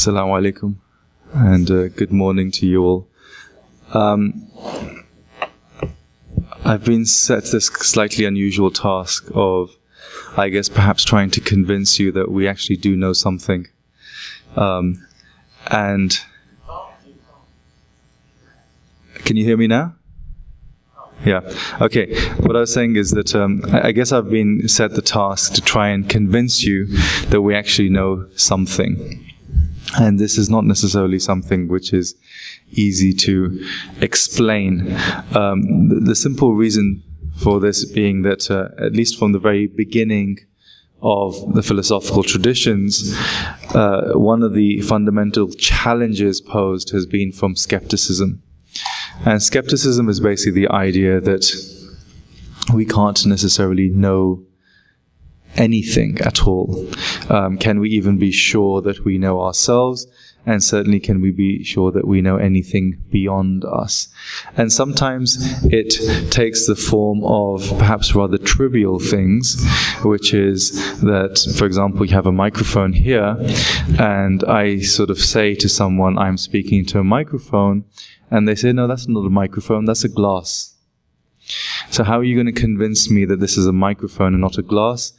Assalamu alaikum, and good morning to you all. I've been set this slightly unusual task of, I guess, perhaps trying to convince you that we actually do know something. And can you hear me now? Yeah. Okay. What I was saying is that I guess I've been set the task to try and convince you that we actually know something. And this is not necessarily something which is easy to explain. The simple reason for this being that, at least from the very beginning of the philosophical traditions, one of the fundamental challenges posed has been from skepticism. And skepticism is basically the idea that we can't necessarily know anything at all. Can we even be sure that we know ourselves? And certainly can we be sure that we know anything beyond us? And sometimes it takes the form of perhaps rather trivial things, which is that, for example, you have a microphone here, and I sort of say to someone, I'm speaking to a microphone, and they say, no, that's not a microphone, that's a glass. So how are you going to convince me that this is a microphone and not a glass?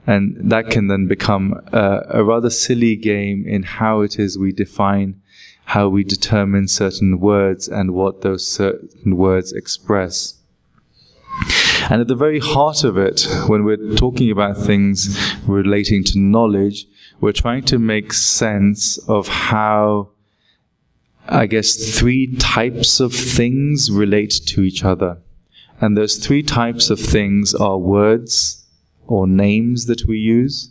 And that can then become a rather silly game in how it is we define, how we determine certain words and what those certain words express. And at the very heart of it, when we're talking about things relating to knowledge, we're trying to make sense of how, I guess, three types of things relate to each other. And those three types of things are words or names that we use.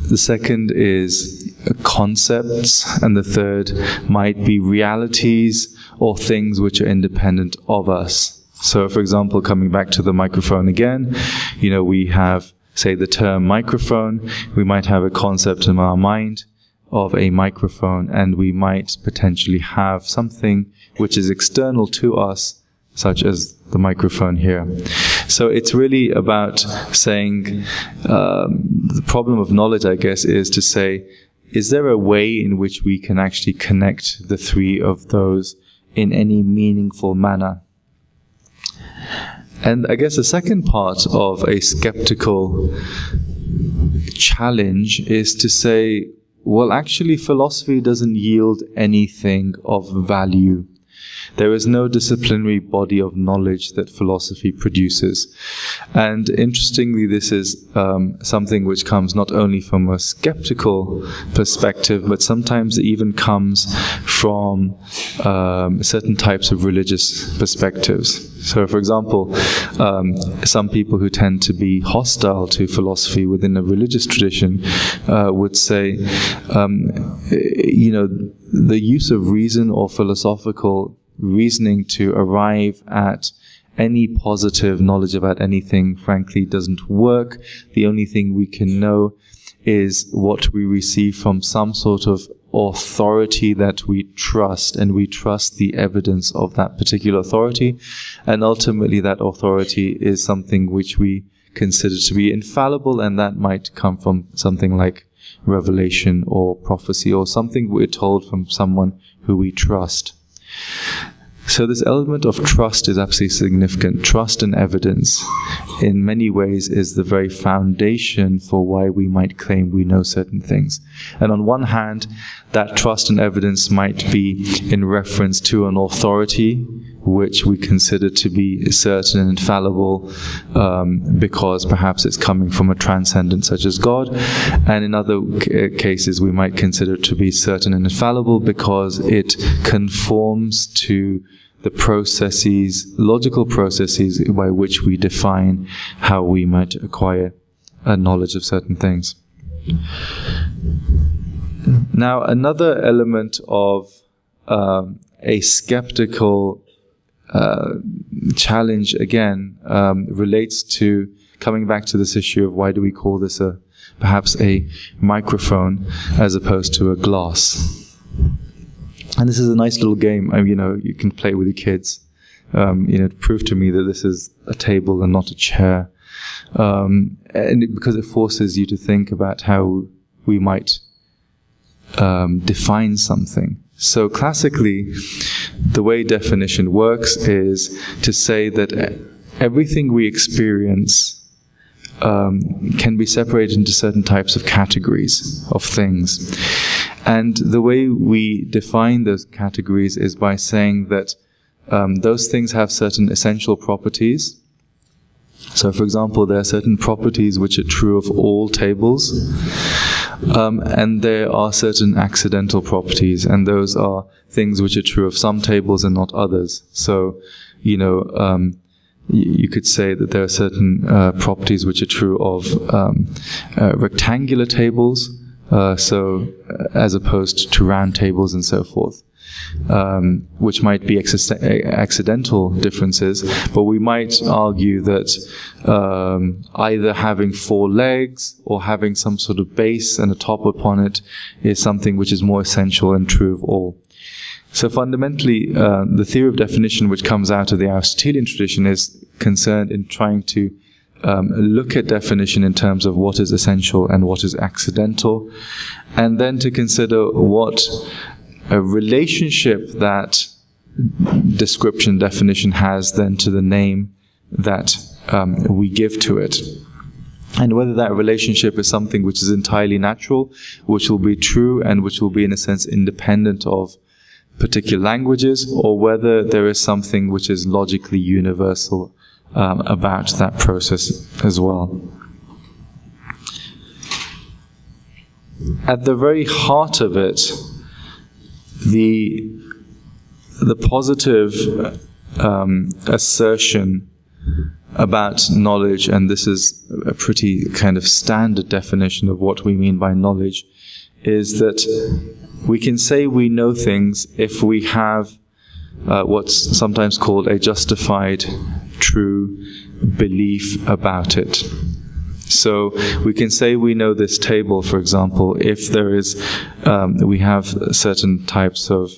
The second is concepts, and the third might be realities or things which are independent of us. So, for example, coming back to the microphone again, we have, say, the term microphone. We might have a concept in our mind of a microphone, and we might potentially have something which is external to us, such as the microphone here. So it's really about saying, the problem of knowledge, I guess, is to say, is there a way in which we can actually connect the three of those in any meaningful manner? And I guess the second part of a skeptical challenge is to say, well, actually, philosophy doesn't yield anything of value. There is no disciplinary body of knowledge that philosophy produces. And interestingly, this is something which comes not only from a skeptical perspective, but sometimes it even comes from certain types of religious perspectives. So, for example, some people who tend to be hostile to philosophy within a religious tradition would say, the use of reason or philosophical reasoning to arrive at any positive knowledge about anything, frankly, doesn't work. The only thing we can know is what we receive from some sort of authority that we trust, and we trust the evidence of that particular authority, and ultimately that authority is something which we consider to be infallible, and that might come from something like revelation or prophecy, or something we're told from someone who we trust. So this element of trust is absolutely significant. Trust and evidence, in many ways, is the very foundation for why we might claim we know certain things. And on one hand, that trust and evidence might be in reference to an authority which we consider to be certain and infallible, because perhaps it's coming from a transcendent such as God. And in other cases, we might consider it to be certain and infallible because it conforms to the processes, logical processes by which we define how we might acquire a knowledge of certain things. Now, another element of a skeptical challenge, again, relates to coming back to this issue of why do we call this perhaps a microphone as opposed to a glass. And this is a nice little game. You can play with your kids. To prove to me that this is a table and not a chair. Because it forces you to think about how we might define something. So classically, the way definition works is to say that everything we experience can be separated into certain types of categories of things. And the way we define those categories is by saying that those things have certain essential properties. So, for example, there are certain properties which are true of all tables, and there are certain accidental properties, and those are things which are true of some tables and not others. So, you could say that there are certain properties which are true of rectangular tables, as opposed to round tables and so forth, which might be accidental differences, but we might argue that either having 4 legs or having some sort of base and a top upon it is something which is more essential and true of all. So fundamentally, the theory of definition which comes out of the Aristotelian tradition is concerned in trying to look at definition in terms of what is essential and what is accidental, and then to consider what a relationship that description definition has then to the name that we give to it. And whether that relationship is something which is entirely natural, which will be true and which will be in a sense independent of particular languages, or whether there is something which is logically universal about that process as well. At the very heart of it, the positive assertion about knowledge, and this is a pretty kind of standard definition of what we mean by knowledge, is that we can say we know things if we have what's sometimes called a justified true belief about it. So we can say we know this table, for example, if there is, we have certain types of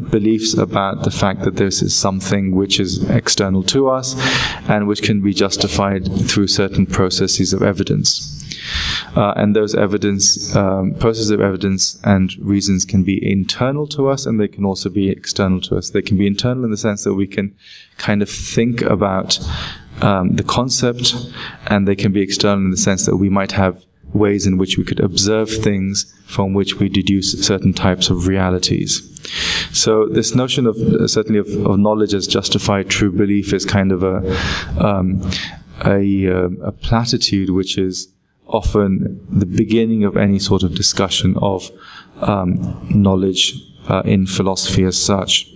beliefs about the fact that this is something which is external to us and which can be justified through certain processes of evidence. And those processes of evidence and reasons can be internal to us, and they can also be external to us. They can be internal in the sense that we can kind of think about the concept, and they can be external in the sense that we might have ways in which we could observe things from which we deduce certain types of realities. So this notion of certainly of knowledge as justified true belief is kind of a platitude which is often the beginning of any sort of discussion of knowledge in philosophy as such.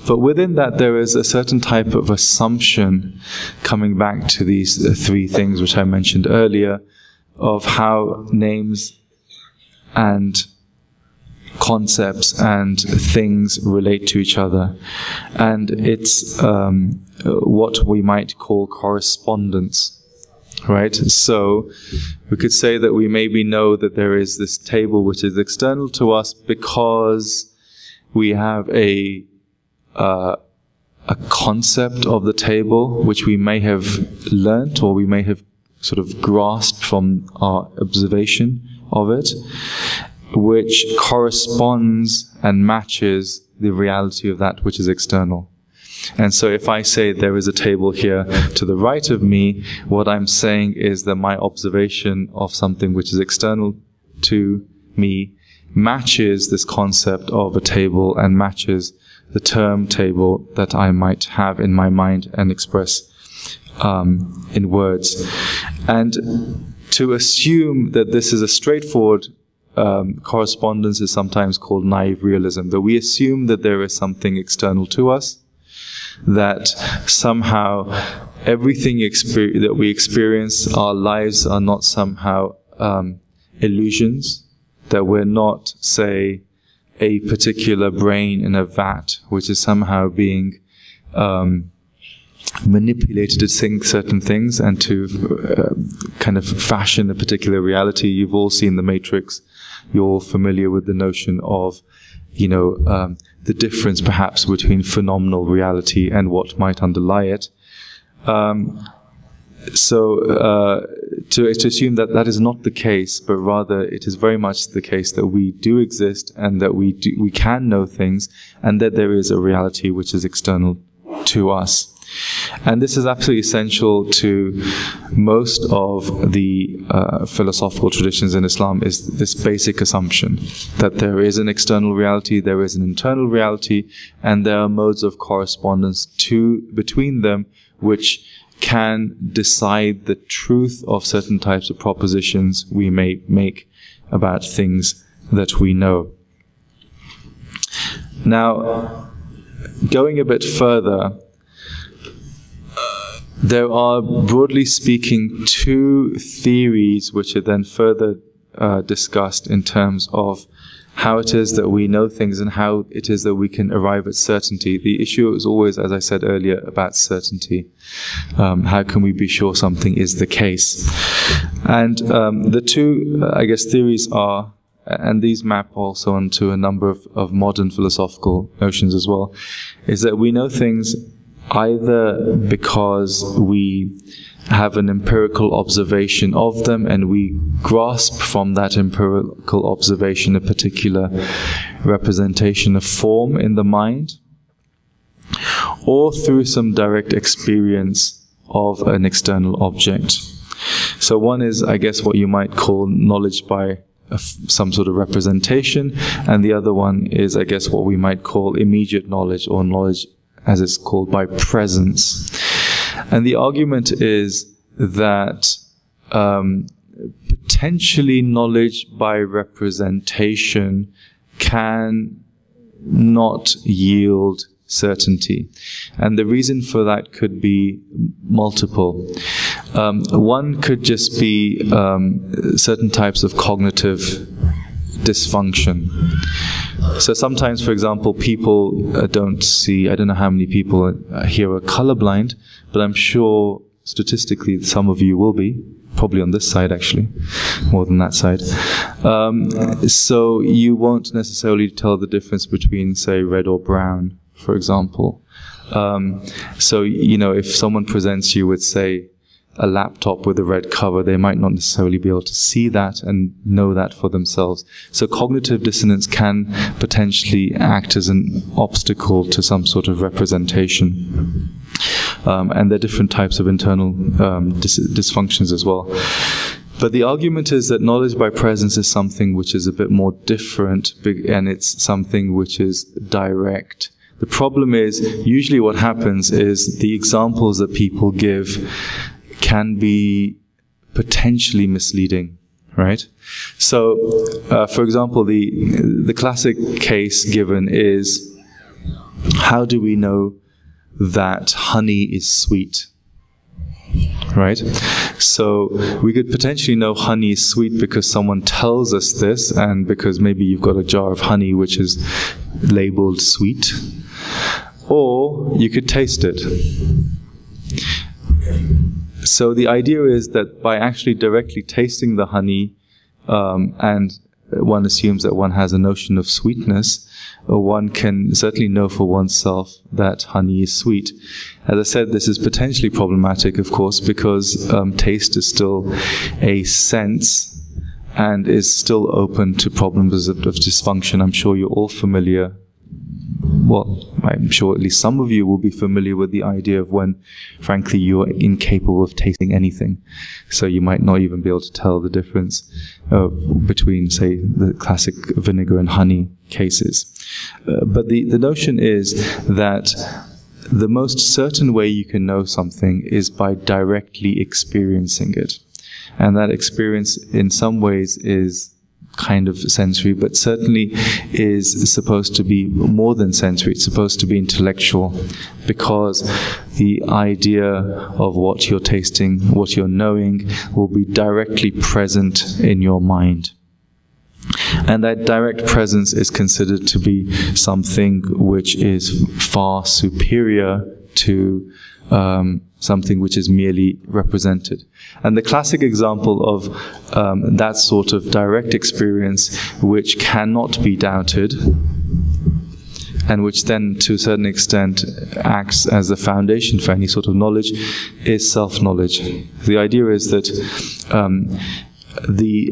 But within that, there is a certain type of assumption, coming back to these 3 things which I mentioned earlier, of how names and concepts and things relate to each other. And it's what we might call correspondence. Right? So we could say that we maybe know that there is this table which is external to us because we have a concept of the table which we may have learnt or we may have sort of grasped from our observation of it, which corresponds and matches the reality of that which is external. And so if I say there is a table here to the right of me, what I'm saying is that my observation of something which is external to me matches this concept of a table and matches the term table that I might have in my mind and express in words. And to assume that this is a straightforward correspondence is sometimes called naive realism, that we assume that there is something external to us, that somehow everything that we experience, our lives are not somehow illusions, that we're not, say, a particular brain in a vat which is somehow being manipulated to think certain things and to kind of fashion a particular reality. You've all seen The Matrix. You're all familiar with the notion of, the difference perhaps between phenomenal reality and what might underlie it. to assume that that is not the case, but rather it is very much the case that we do exist and that we can know things, and that there is a reality which is external to us. And this is absolutely essential to most of the philosophical traditions in Islam, is this basic assumption that there is an external reality, there is an internal reality, and there are modes of correspondence between them which can decide the truth of certain types of propositions we may make about things that we know. Now, going a bit further, there are, broadly speaking, two theories which are then further discussed in terms of how it is that we know things and how it is that we can arrive at certainty. The issue is always, as I said earlier, about certainty. How can we be sure something is the case? And the two, I guess, theories are, and these map also onto a number of modern philosophical notions as well, is that we know things either because we have an empirical observation of them and we grasp from that empirical observation a particular representation of form in the mind, or through some direct experience of an external object. So one is, I guess, what you might call knowledge by some sort of representation, and the other one is, I guess, what we might call immediate knowledge, or knowledge as it's called by presence. And the argument is that potentially knowledge by representation can not yield certainty. And the reason for that could be multiple. One could just be certain types of cognitive dysfunction. So sometimes, for example, people don't see, I don't know how many people here are colorblind, but I'm sure statistically some of you will be, probably on this side actually, more than that side. So you won't necessarily tell the difference between, say, red or brown, for example. So, you know, if someone presents you with, say, a laptop with a red cover, they might not necessarily be able to see that and know that for themselves. So cognitive dissonance can potentially act as an obstacle to some sort of representation. And there are different types of internal dysfunctions as well. But the argument is that knowledge by presence is something which is a bit more different, and it's something which is direct. The problem is, usually what happens is the examples that people give can be potentially misleading, right? So, for example, the classic case given is, how do we know that honey is sweet, right? So we could potentially know honey is sweet because someone tells us this, and because maybe you've got a jar of honey which is labeled sweet, or you could taste it. So the idea is that by actually directly tasting the honey, and one assumes that one has a notion of sweetness, one can certainly know for oneself that honey is sweet. As I said, this is potentially problematic, of course, because taste is still a sense and is still open to problems of dysfunction. I'm sure you're all familiar. Well, I'm sure at least some of you will be familiar with the idea of when, frankly, you're incapable of tasting anything. So you might not even be able to tell the difference between, say, the classic vinegar and honey cases. But the notion is that the most certain way you can know something is by directly experiencing it. And that experience, in some ways, is kind of sensory, but certainly is supposed to be more than sensory. It's supposed to be intellectual, because the idea of what you're tasting, what you're knowing, will be directly present in your mind. And that direct presence is considered to be something which is far superior to something which is merely represented. And the classic example of that sort of direct experience, which cannot be doubted, and which then to a certain extent acts as the foundation for any sort of knowledge, is self-knowledge. The idea is that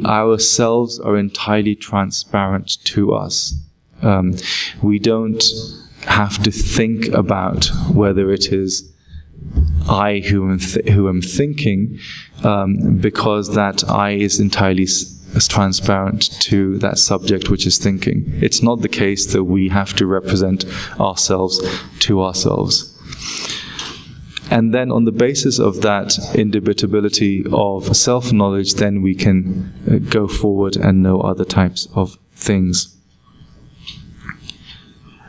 ourselves are entirely transparent to us. We don't have to think about whether it is I who am thinking, because that I is entirely as transparent to that subject which is thinking. It's not the case that we have to represent ourselves to ourselves. And then on the basis of that indubitability of self-knowledge, then we can go forward and know other types of things.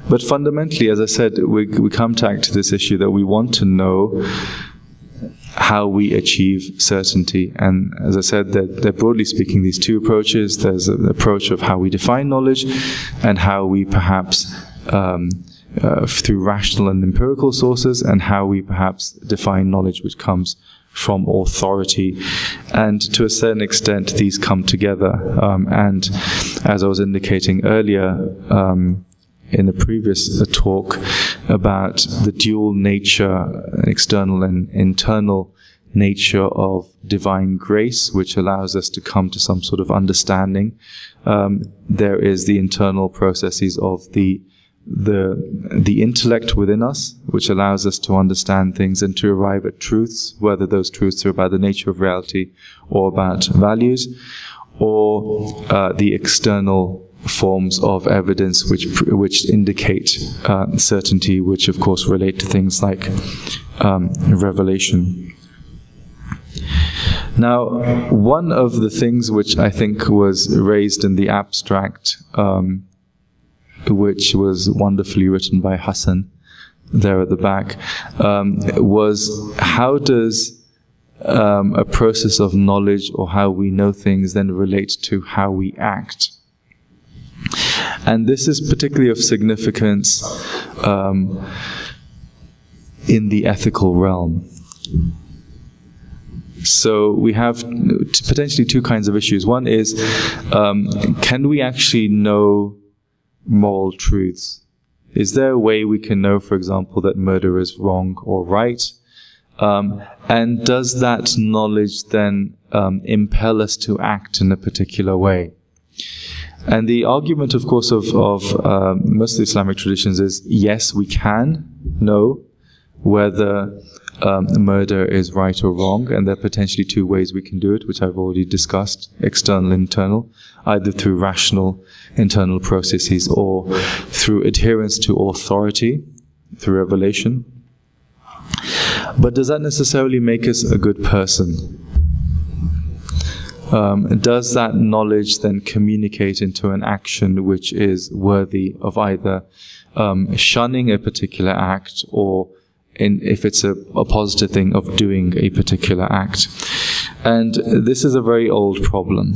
But fundamentally, as I said, we come back to this issue that we want to know how we achieve certainty. And as I said, they're broadly speaking these two approaches. There's an approach of how we define knowledge and how we perhaps, through rational and empirical sources, and how we perhaps define knowledge which comes from authority. And to a certain extent, these come together. And as I was indicating earlier, in the previous talk about the dual nature, external and internal nature of divine grace, which allows us to come to some sort of understanding. There is the internal processes of the intellect within us, which allows us to understand things and to arrive at truths, whether those truths are about the nature of reality or about values, or the external forms of evidence which indicate certainty, which of course relate to things like revelation. Now, one of the things which I think was raised in the abstract, which was wonderfully written by Hassan there at the back, was how does a process of knowledge, or how we know things, then relate to how we act? And this is particularly of significance in the ethical realm. So we have potentially two kinds of issues. One is, can we actually know moral truths? Is there a way we can know, for example, that murder is wrong or right? And does that knowledge then impel us to act in a particular way? And the argument, of course, of most of the Islamic traditions is, yes, we can know whether murder is right or wrong, and there are potentially two ways we can do it, which I've already discussed, external and internal, either through rational internal processes or through adherence to authority, through revelation. But does that necessarily make us a good person? Does that knowledge then communicate into an action which is worthy of either shunning a particular act, or if it's a positive thing, of doing a particular act? And this is a very old problem.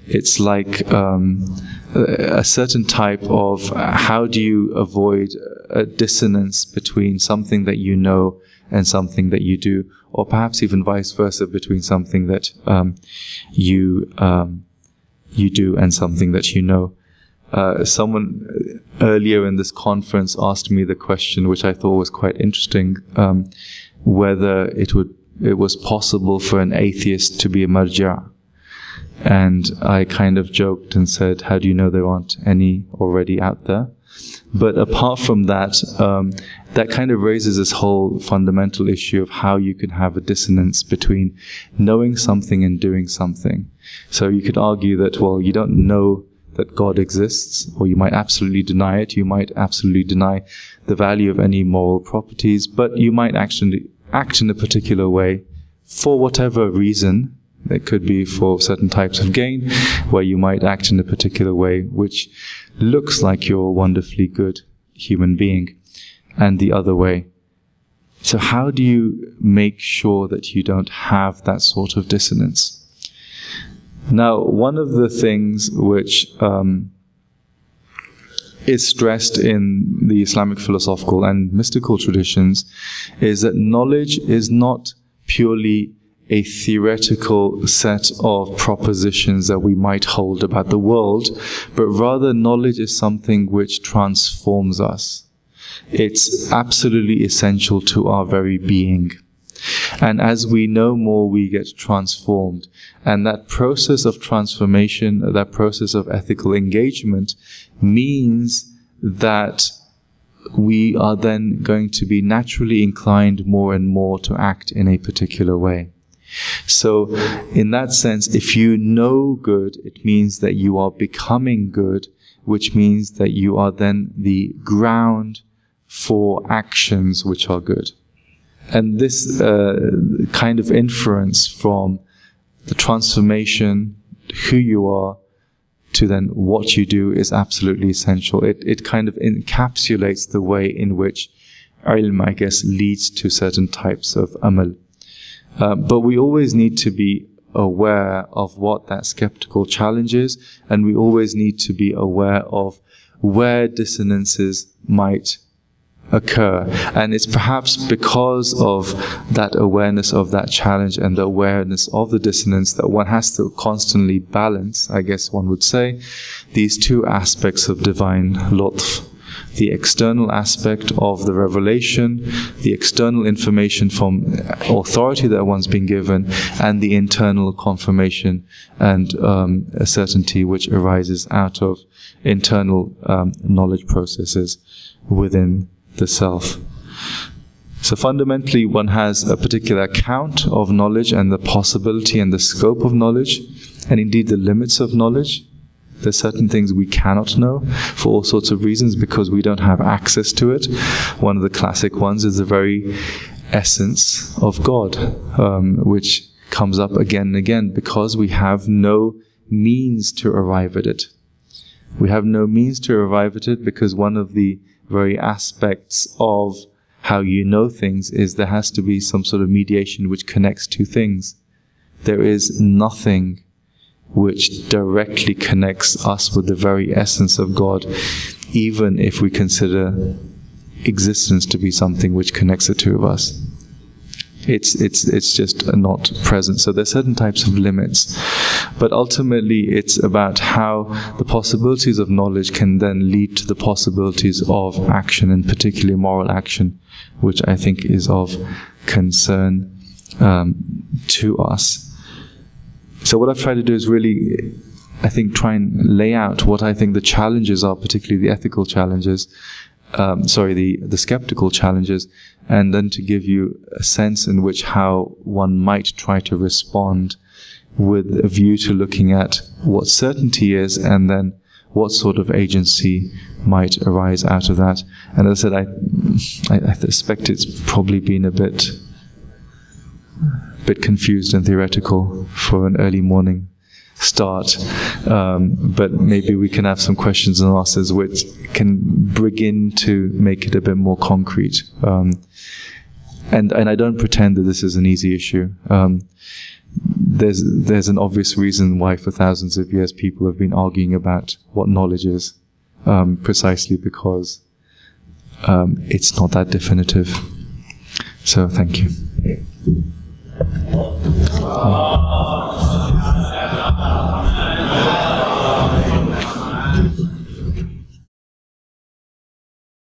It's like a certain type of how do you avoid a dissonance between something that you know and something that you do, or perhaps even vice versa, between something that you do and something that you know. Someone earlier in this conference asked me the question, which I thought was quite interesting, whether it was possible for an atheist to be a marja. And I kind of joked and said, how do you know there aren't any already out there? But apart from that, that kind of raises this whole fundamental issue of how you can have a dissonance between knowing something and doing something. So you could argue that, well, you don't know that God exists, or you might absolutely deny it. You might absolutely deny the value of any moral properties, but you might actually act in a particular way for whatever reason. It could be for certain types of gain, where you might act in a particular way which looks like you're a wonderfully good human being, and the other way. So how do you make sure that you don't have that sort of dissonance? Now, one of the things which is stressed in the Islamic philosophical and mystical traditions is that knowledge is not purely a theoretical set of propositions that we might hold about the world, but rather knowledge is something which transforms us. It's absolutely essential to our very being. And as we know more, we get transformed. And that process of transformation, that process of ethical engagement, means that we are then going to be naturally inclined more and more to act in a particular way. So, in that sense, if you know good, it means that you are becoming good, which means that you are then the ground for actions which are good. And this kind of inference from the transformation, who you are, to then what you do is absolutely essential. It kind of encapsulates the way in which ilm, I guess, leads to certain types of amal. But we always need to be aware of what that skeptical challenge is, and we always need to be aware of where dissonances might occur. And it's perhaps because of that awareness of that challenge and the awareness of the dissonance that one has to constantly balance, I guess one would say, these two aspects of divine lutf. The external aspect of the revelation, the external information from authority that one's been given, and the internal confirmation and a certainty which arises out of internal knowledge processes within the self. So fundamentally, one has a particular account of knowledge and the possibility and the scope of knowledge, and indeed the limits of knowledge. There's certain things we cannot know for all sorts of reasons because we don't have access to it. One of the classic ones is the very essence of God, which comes up again and again because we have no means to arrive at it. We have no means to arrive at it because one of the very aspects of how you know things is there has to be some sort of mediation which connects two things. There is nothing which directly connects us with the very essence of God, even if we consider existence to be something which connects the two of us. It's just not present. So there's certain types of limits. But ultimately it's about how the possibilities of knowledge can then lead to the possibilities of action, and particularly moral action, which I think is of concern to us. So what I've tried to do is really, I think, try and lay out what I think the challenges are, particularly the ethical challenges, the skeptical challenges, and then to give you a sense in which how one might try to respond with a view to looking at what certainty is and then what sort of agency might arise out of that. And as I said, I suspect it's probably been a bit confused and theoretical for an early morning start, but maybe we can have some questions and answers which can begin to make it a bit more concrete. And I don't pretend that this is an easy issue. There's an obvious reason why for thousands of years people have been arguing about what knowledge is, precisely because it's not that definitive. So thank you.